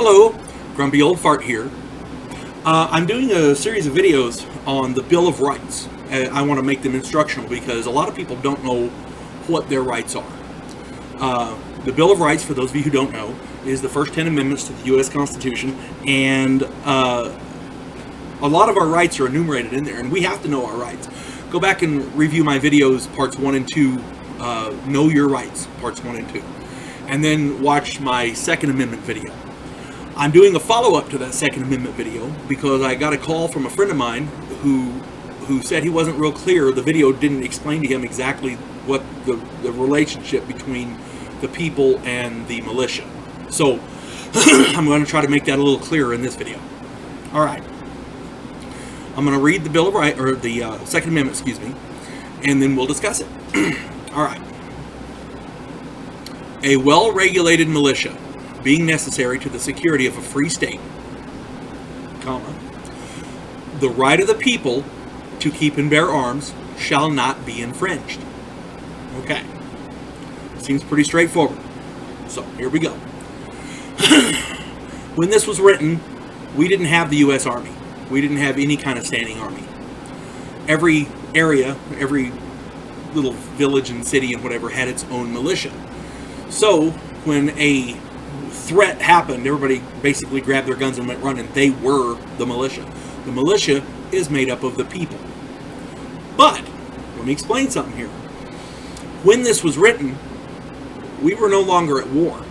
Hello, Grumpy Old Fart here. I'm doing a series of videos on the Bill of Rights. I want to make them instructional because a lot of people don't know what their rights are. The Bill of Rights, for those of you who don't know, is the first 10 amendments to the U.S. Constitution, and a lot of our rights are enumerated in there, and we have to know our rights. Go back and review my videos, parts 1 and 2, Know Your Rights, parts 1 and 2, and then watch my Second Amendment video. I'm doing a follow-up to that Second Amendment video because I got a call from a friend of mine who said he wasn't real clear. The video didn't explain to him exactly what the relationship between the people and the militia. So I'm going to try to make that a little clearer in this video. All right. I'm going to read the Bill of Rights, or the Second Amendment, excuse me, and then we'll discuss it. All right. A well-regulated militia, being necessary to the security of a free state, comma, the right of the people to keep and bear arms shall not be infringed. Okay. Seems pretty straightforward. So, here we go. When this was written, we didn't have the U.S. Army. We didn't have any kind of standing army. Every area, every little village and city and whatever had its own militia. So, when a threat happened, everybody basically grabbed their guns and went running. They were the militia. The militia is made up of the people. But, let me explain something here. When this was written, we were no longer at war.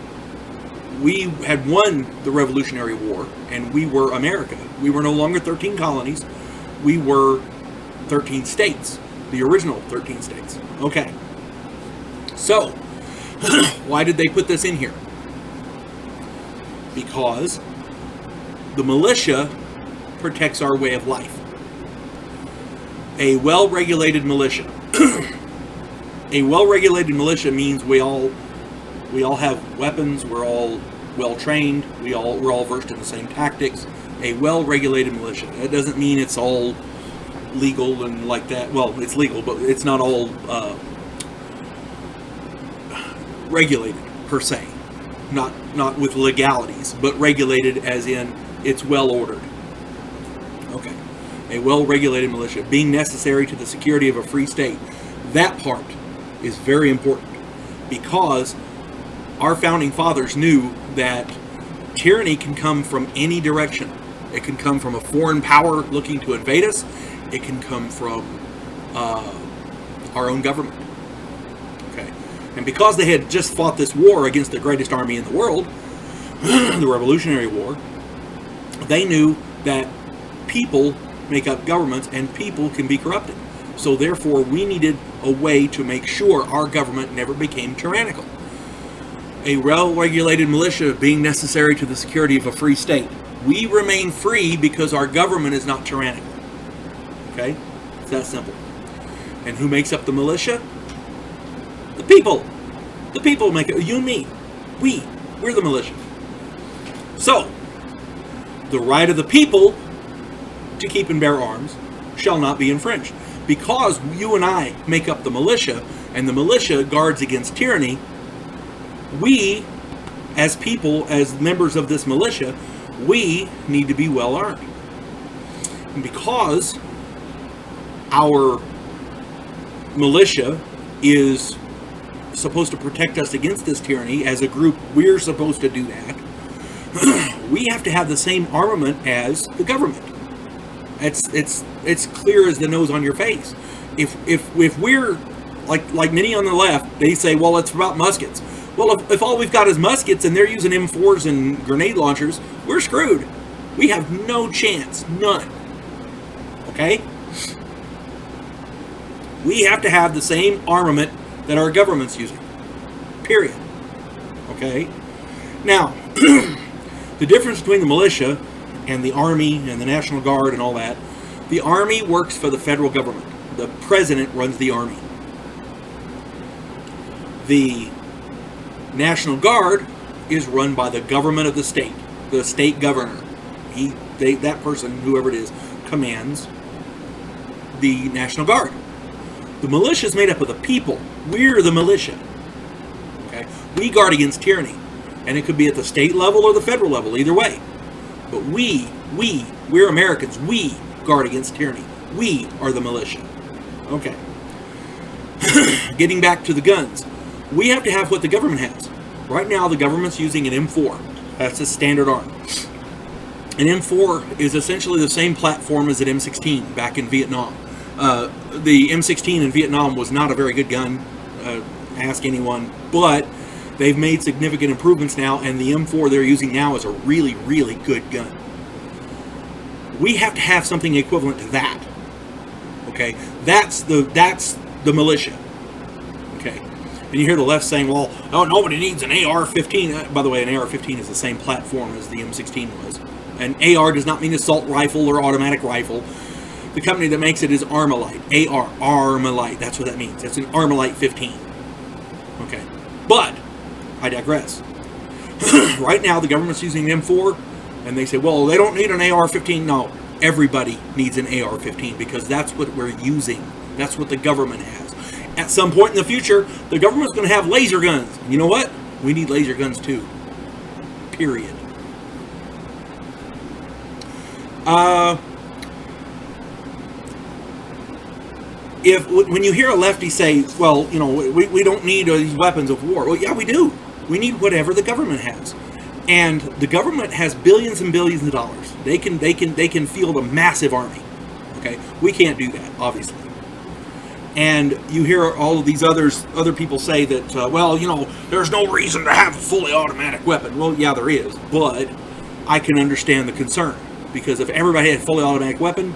We had won the Revolutionary War, and we were America. We were no longer 13 colonies. We were 13 states. The original 13 states. Okay. So, why did they put this in here? Because the militia protects our way of life. A well-regulated militia. A well-regulated militia means we all have weapons, we're all well-trained, we're all versed in the same tactics. A well-regulated militia. That doesn't mean it's all legal and like that. Well, it's legal, but it's not all regulated per se. Not with legalities, but regulated as in it's well ordered. Okay. A well-regulated militia, being necessary to the security of a free state. That part is very important because our founding fathers knew that tyranny can come from any direction. It can come from a foreign power looking to invade us. It can come from our own government. Okay. And because they had just fought this war against the greatest army in the world, the Revolutionary War, they knew that people make up governments and people can be corrupted. So therefore, we needed a way to make sure our government never became tyrannical. A well-regulated militia being necessary to the security of a free state. We remain free because our government is not tyrannical. Okay? It's that simple. And who makes up the militia? The people. The people make it. You and me. We're the militia. So, the right of the people to keep and bear arms shall not be infringed. Because you and I make up the militia, and the militia guards against tyranny, we, as people, as members of this militia, we need to be well armed. And because our militia is supposed to protect us against this tyranny, as a group, we're supposed to do that. We have to have the same armament as the government. It's clear as the nose on your face. If we're like many on the left, they say, well, it's about muskets. Well, if all we've got is muskets and they're using M4s and grenade launchers, we're screwed. We have no chance, none. Okay? We have to have the same armament that our government's using. Period. Okay? Now, the difference between the militia and the Army and the National Guard and all that, the Army works for the federal government. The president runs the Army. The National Guard is run by the government of the state governor. That person, whoever it is, commands the National Guard. The militia is made up of the people. We're the militia. Okay? We guard against tyranny. And it could be at the state level or the federal level, either way. But we're Americans. We guard against tyranny. We are the militia. Okay. Getting back to the guns. We have to have what the government has. Right now, the government's using an M4. That's a standard arm. An M4 is essentially the same platform as an M16 back in Vietnam. The M16 in Vietnam was not a very good gun. Ask anyone. But they've made significant improvements now, and the M4 they're using now is a really, really good gun. We have to have something equivalent to that. Okay? That's the militia. Okay? And you hear the left saying, well, oh, nobody needs an AR-15. By the way, an AR-15 is the same platform as the M16 was. An AR does not mean assault rifle or automatic rifle. The company that makes it is Armalite. AR, Armalite. That's what that means. That's an Armalite 15. Okay. But, I digress. Right now, the government's using an M4, and they say, well, they don't need an AR-15. No, everybody needs an AR-15 because that's what we're using. That's what the government has. At some point in the future, the government's going to have laser guns. And you know what? We need laser guns too. Period. When you hear a lefty say, well, you know, we don't need these weapons of war. Well, yeah, we do. We need whatever the government has. And the government has billions and billions of dollars. They can field a massive army. Okay? We can't do that, obviously. And you hear all of these other people say that, well, you know, there's no reason to have a fully automatic weapon. Well, yeah, there is. But I can understand the concern. Because if everybody had a fully automatic weapon,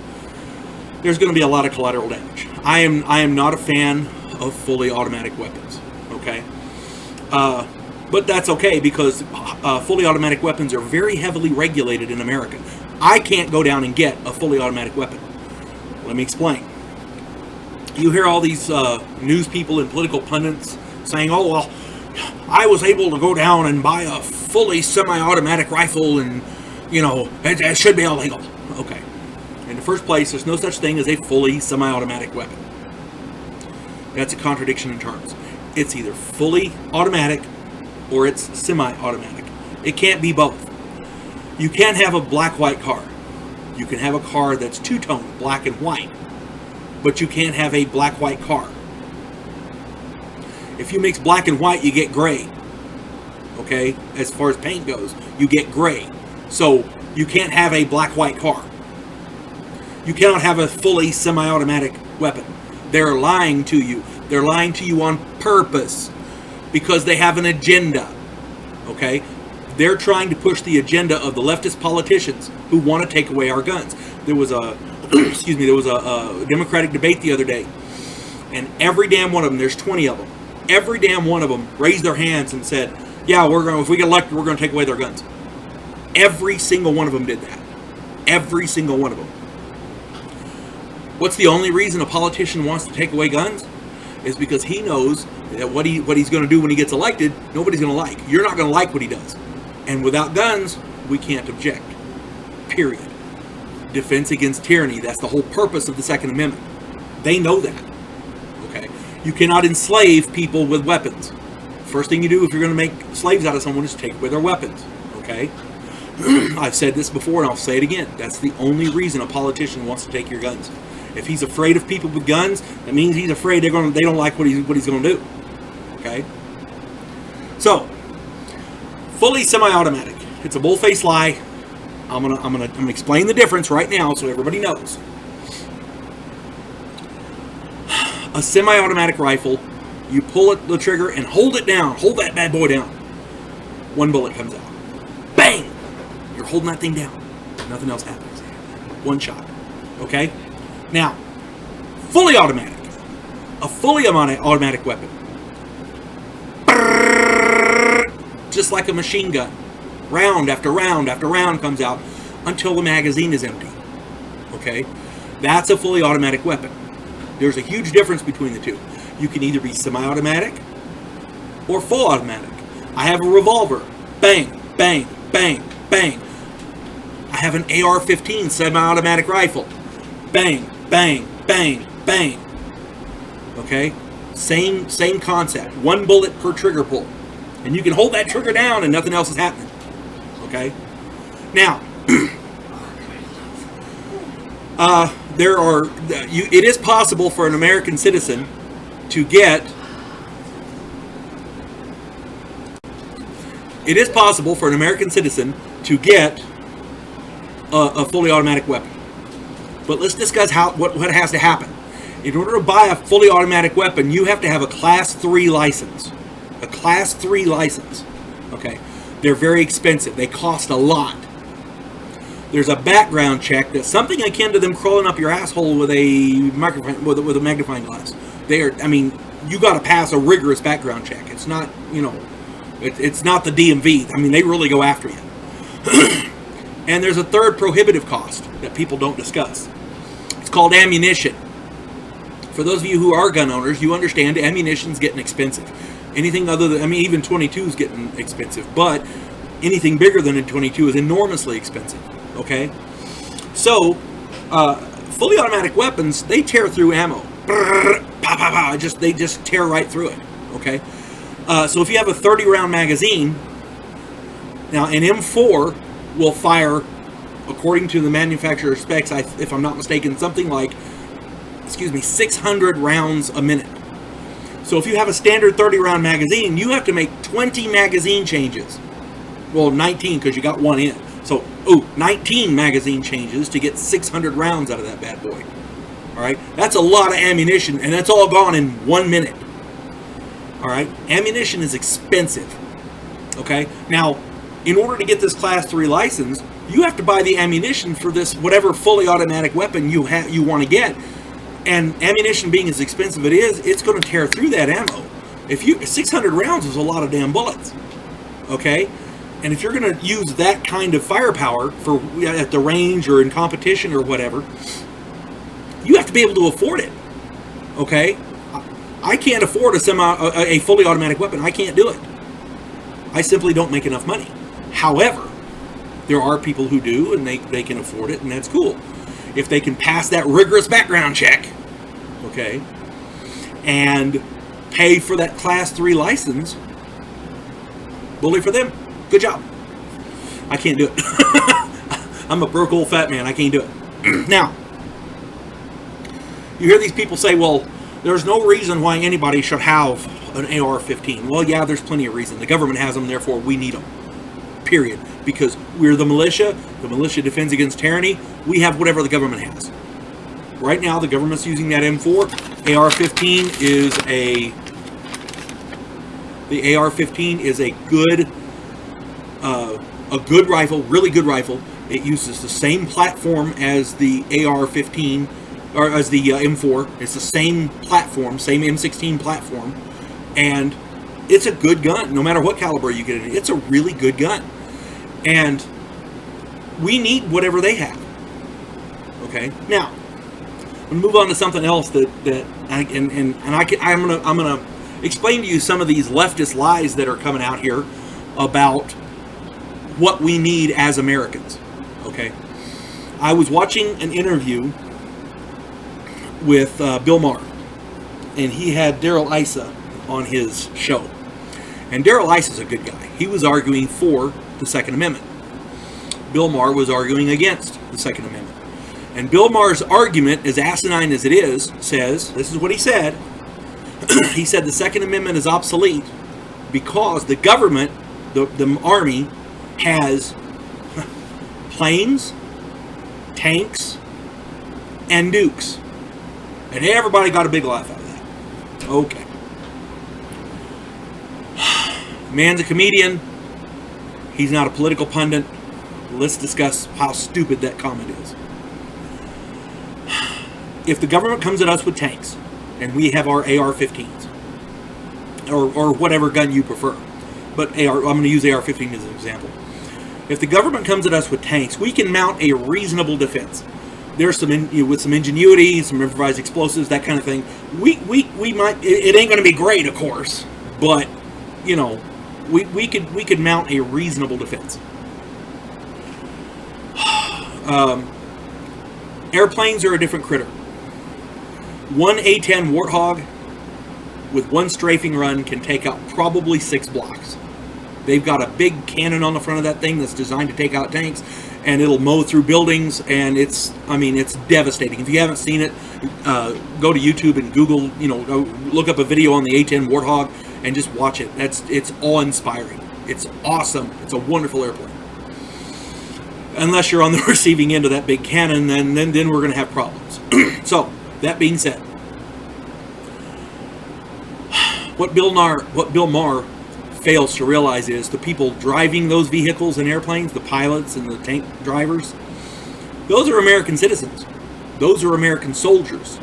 there's going to be a lot of collateral damage. I am not a fan of fully automatic weapons. Okay? But that's okay because fully automatic weapons are very heavily regulated in America. I can't go down and get a fully automatic weapon. Let me explain. You hear all these news people and political pundits saying, oh, well, I was able to go down and buy a fully semi-automatic rifle and, you know, it should be illegal. Okay. In the first place, there's no such thing as a fully semi-automatic weapon. That's a contradiction in terms. It's either fully automatic or it's semi-automatic. It can't be both. You can't have a black-white car. You can have a car that's two-tone, black and white. But you can't have a black-white car. If you mix black and white, you get gray. Okay? As far as paint goes, you get gray. So, you can't have a black-white car. You cannot have a fully semi-automatic weapon. They're lying to you. They're lying to you on purpose. Because they have an agenda. Okay? They're trying to push the agenda of the leftist politicians who want to take away our guns. There was a there was a Democratic debate the other day, and every damn one of them, there's 20 of them, every damn one of them raised their hands and said, yeah, if we get elected, we're going to take away their guns. Every single one of them did that. Every single one of them. What's the only reason a politician wants to take away guns? Is because he knows that what he's going to do when he gets elected, nobody's going to like. You're not going to like what he does. And without guns, we can't object. Period. Defense against tyranny. That's the whole purpose of the Second Amendment. They know that. Okay? You cannot enslave people with weapons. First thing you do if you're going to make slaves out of someone is take away their weapons. Okay? I've said this before and I'll say it again. That's the only reason a politician wants to take your guns. If he's afraid of people with guns, that means he's afraid they don't like what he's going to do. Okay? So, fully semi-automatic. It's a bull-faced lie. I'm gonna explain the difference right now so everybody knows. A semi-automatic rifle, you pull the trigger and hold it down. Hold that bad boy down. One bullet comes out. Bang! You're holding that thing down. Nothing else happens. One shot. Okay? Now, fully automatic. A fully automatic weapon. Just like a machine gun. Round after round after round comes out until the magazine is empty. Okay? That's a fully automatic weapon. There's a huge difference between the two. You can either be semi-automatic or full automatic. I have a revolver. Bang, bang, bang, bang. I have an AR-15 semi-automatic rifle. Bang, bang, bang, bang. Okay? Same concept. One bullet per trigger pull. And you can hold that trigger down and nothing else is happening. Okay? Now, it is possible for an American citizen to get a fully automatic weapon. But let's discuss what has to happen. In order to buy a fully automatic weapon, you have to have a Class 3 license. A Class 3 license. Okay? They're very expensive. They cost a lot. There's a background check that's something akin to them crawling up your asshole with a microphone with a magnifying glass. You got to pass a rigorous background check. It's not, it's not the DMV. They really go after you. And there's a third prohibitive cost that people don't discuss. It's called ammunition. For those of you who are gun owners, you understand ammunition's getting expensive. Anything other than, even 22 is getting expensive, but anything bigger than a 22 is enormously expensive. Okay? So, fully automatic weapons, they tear through ammo. They just tear right through it. Okay? So if you have a 30-round magazine, now an M4 will fire, according to the manufacturer specs, if I'm not mistaken, something like, 600 rounds a minute. So if you have a standard 30-round magazine, you have to make 20 magazine changes. Well, 19 because you got one in. So, 19 magazine changes to get 600 rounds out of that bad boy. All right? That's a lot of ammunition, and that's all gone in 1 minute. All right? Ammunition is expensive. Okay? Now, in order to get this Class 3 license, you have to buy the ammunition for this whatever fully automatic weapon you want to get. And ammunition being as expensive it is, it's going to tear through that ammo. 600 rounds is a lot of damn bullets. Okay? And if you're going to use that kind of firepower at the range or in competition or whatever, you have to be able to afford it. Okay? I can't afford a fully automatic weapon. I can't do it. I simply don't make enough money. However, there are people who do, and they can afford it, and that's cool. If they can pass that rigorous background check, okay, and pay for that Class 3 license, bully for them. Good job. I can't do it. I'm a broke old fat man. I can't do it. Now, you hear these people say, well, there's no reason why anybody should have an AR-15. Well, yeah, there's plenty of reason. The government has them, therefore we need them. Period. Because we're the militia. The militia defends against tyranny. We have whatever the government has. Right now, the government's using that M4. AR-15 is the AR-15 is a good rifle, really good rifle. It uses the same platform as the AR-15, or as the M4. It's the same platform, same M16 platform, and it's a good gun. No matter what caliber you get it, it's a really good gun. And we need whatever they have. Okay. Now, I'm gonna move on to something else I'm gonna explain to you some of these leftist lies that are coming out here about what we need as Americans. Okay. I was watching an interview with Bill Maher, and he had Darrell Issa on his show. And Darrell Issa is a good guy. He was arguing for the Second Amendment. Bill Maher was arguing against the Second Amendment. And Bill Maher's argument, as asinine as it is, says, this is what he said. He said the Second Amendment is obsolete because the government, the Army, has planes, tanks, and nukes. And everybody got a big laugh out of that. Okay. Man's a comedian. He's not a political pundit. Let's discuss how stupid that comment is. If the government comes at us with tanks, and we have our AR-15s, or whatever gun you prefer, but I'm going to use AR-15 as an example. If the government comes at us with tanks, we can mount a reasonable defense. There's some with some ingenuity, some improvised explosives, that kind of thing. We might. It ain't going to be great, of course, but we could mount a reasonable defense. Airplanes are a different critter. One A-10 Warthog with one strafing run can take out probably 6 blocks. They've got a big cannon on the front of that thing that's designed to take out tanks, and it'll mow through buildings, and it's devastating. If you haven't seen it, go to YouTube and Google, go look up a video on the A-10 Warthog and just watch it. It's awe-inspiring. It's awesome. It's a wonderful airplane. Unless you're on the receiving end of that big cannon, then we're going to have problems. So, that being said, what Bill Maher fails to realize is the people driving those vehicles and airplanes, the pilots and the tank drivers, those are American citizens. Those are American soldiers.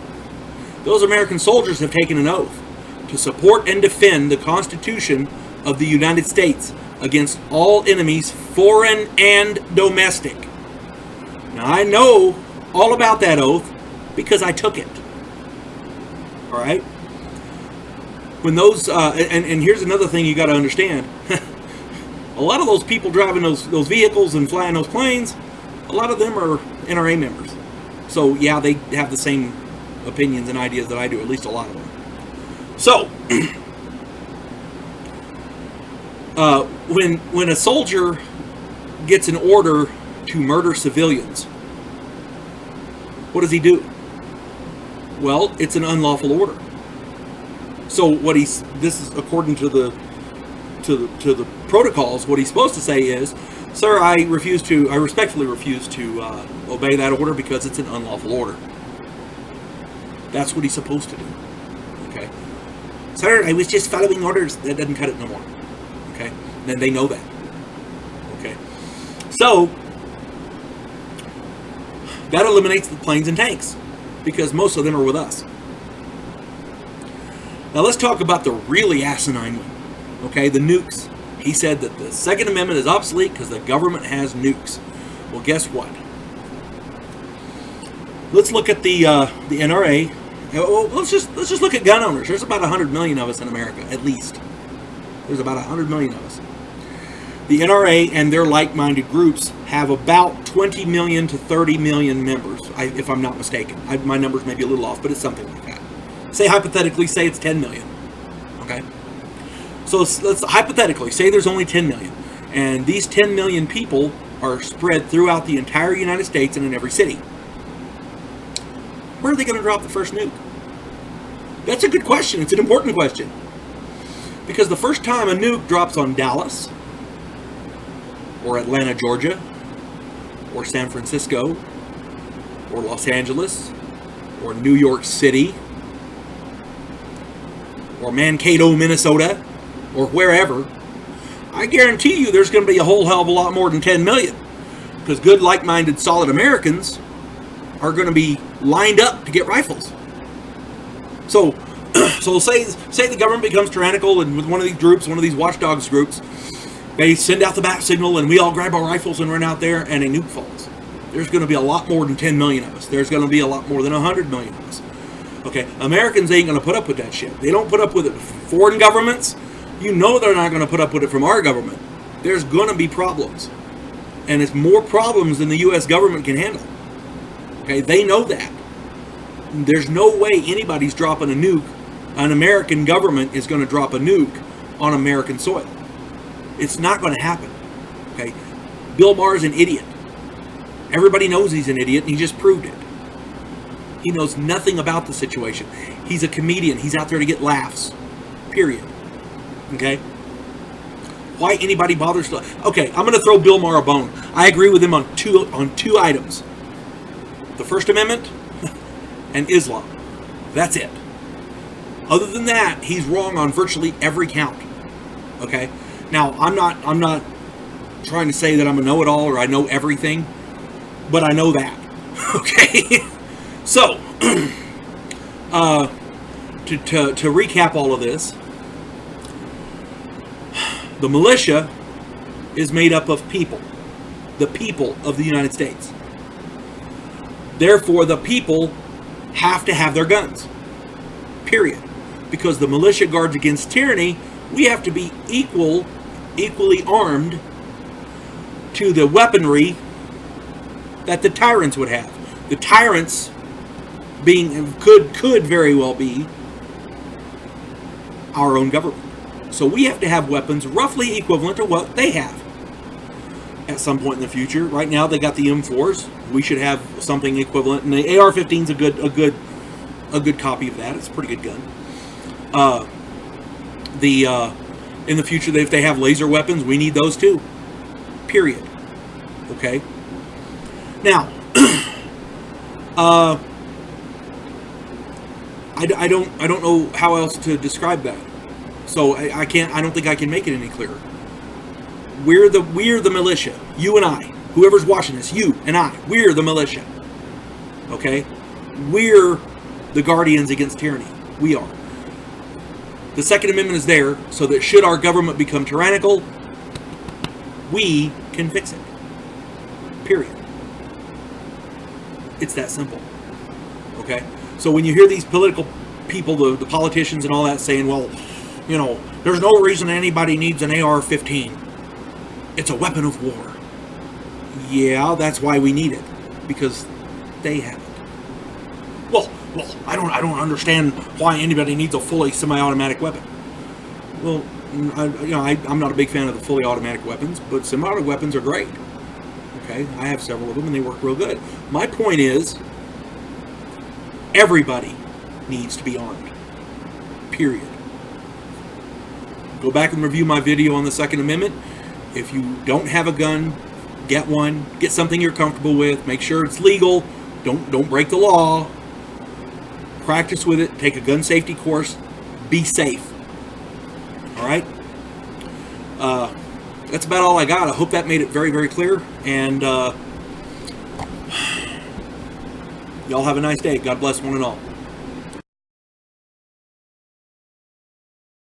Those American soldiers have taken an oath to support and defend the Constitution of the United States against all enemies, foreign and domestic. Now, I know all about that oath because I took it. All right? When those, and here's another thing you got to understand. A lot of those people driving those vehicles and flying those planes, a lot of them are NRA members. So, yeah, they have the same opinions and ideas that I do, at least a lot of them. So, when a soldier gets an order to murder civilians, what does he do? Well, it's an unlawful order. So this is according to the protocols. What he's supposed to say is, "Sir, I respectfully refuse to obey that order because it's an unlawful order." That's what he's supposed to do. Okay, "Sir, I was just following orders." That doesn't cut it no more. Okay, then they know that. Okay, so that eliminates the planes and tanks because most of them are with us. Now let's talk about the really asinine one. Okay, the nukes. He said that the Second Amendment is obsolete because the government has nukes. Well, guess what? Let's look at the NRA. Let's just look at gun owners. There's about 100 million of us in America, at least. There's about 100 million of us. The NRA and their like-minded groups have about 20 million to 30 million members, if I'm not mistaken. My numbers may be a little off, but it's something like that. Say hypothetically, say it's 10 million. Okay? So let's hypothetically say there's only 10 million. And these 10 million people are spread throughout the entire United States and in every city. Where are they going to drop the first nuke? That's a good question. It's an important question. Because the first time a nuke drops on Dallas, or Atlanta, Georgia, or San Francisco, or Los Angeles, or New York City, or Mankato, Minnesota, or wherever, I guarantee you there's going to be a whole hell of a lot more than 10 million. Because good, like-minded, solid Americans are going to be lined up to get rifles. So say the government becomes tyrannical, and with one of these groups, one of these watchdogs groups, they send out the bat signal, and we all grab our rifles and run out there, and a nuke falls. There's going to be a lot more than 10 million of us. There's going to be a lot more than 100 million of us. Okay, Americans ain't going to put up with that shit. They don't put up with it. Foreign governments, you know they're not going to put up with it from our government. There's going to be problems. And it's more problems than the U.S. government can handle. Okay, they know that. There's no way anybody's dropping a nuke. An American government is going to drop a nuke on American soil. It's not going to happen. Okay, Bill Maher's an idiot. Everybody knows he's an idiot, and he just proved it. He knows nothing about the situation. He's a comedian. He's out there to get laughs. Period. Okay? Why anybody bothers to... Okay, I'm going to throw Bill Maher a bone. I agree with him on two items. The First Amendment and Islam. That's it. Other than that, he's wrong on virtually every count. Okay? Now, I'm not trying to say that I'm a know-it-all or I know everything, but I know that. Okay? So, to recap all of this, the militia is made up of people. The people of the United States. Therefore, the people have to have their guns. Period. Because the militia guards against tyranny, we have to be equally armed to the weaponry that the tyrants would have. The tyrants could very well be our own government. So we have to have weapons roughly equivalent to what they have at some point in the future. Right now they got the M4s. We should have something equivalent, and the AR-15 is a good copy of that. It's a pretty good gun. In the future, if they have laser weapons, we need those too. Period. Okay. Now, I don't know how else to describe that. So I don't think I can make it any clearer. We're the militia. You and I. Whoever's watching this, you and I. We're the militia. Okay? We're the guardians against tyranny. We are. The Second Amendment is there so that should our government become tyrannical, we can fix it. Period. It's that simple. Okay? So when you hear these political people, the politicians and all that saying, well, you know, there's no reason anybody needs an AR-15. It's a weapon of war. Yeah, that's why we need it. Because they have it. Well, I don't understand why anybody needs a fully semi-automatic weapon. Well, I'm not a big fan of the fully automatic weapons, but semi-automatic weapons are great. Okay, I have several of them and they work real good. My point is, everybody needs to be armed. Period. Go back and review my video on the Second Amendment. If you don't have a gun, get one. Get something you're comfortable with. Make sure it's legal. Don't break the law. Practice with it. Take a gun safety course. Be safe. All right? That's about all I got. I hope that made it very, very clear. And y'all have a nice day. God bless one and all.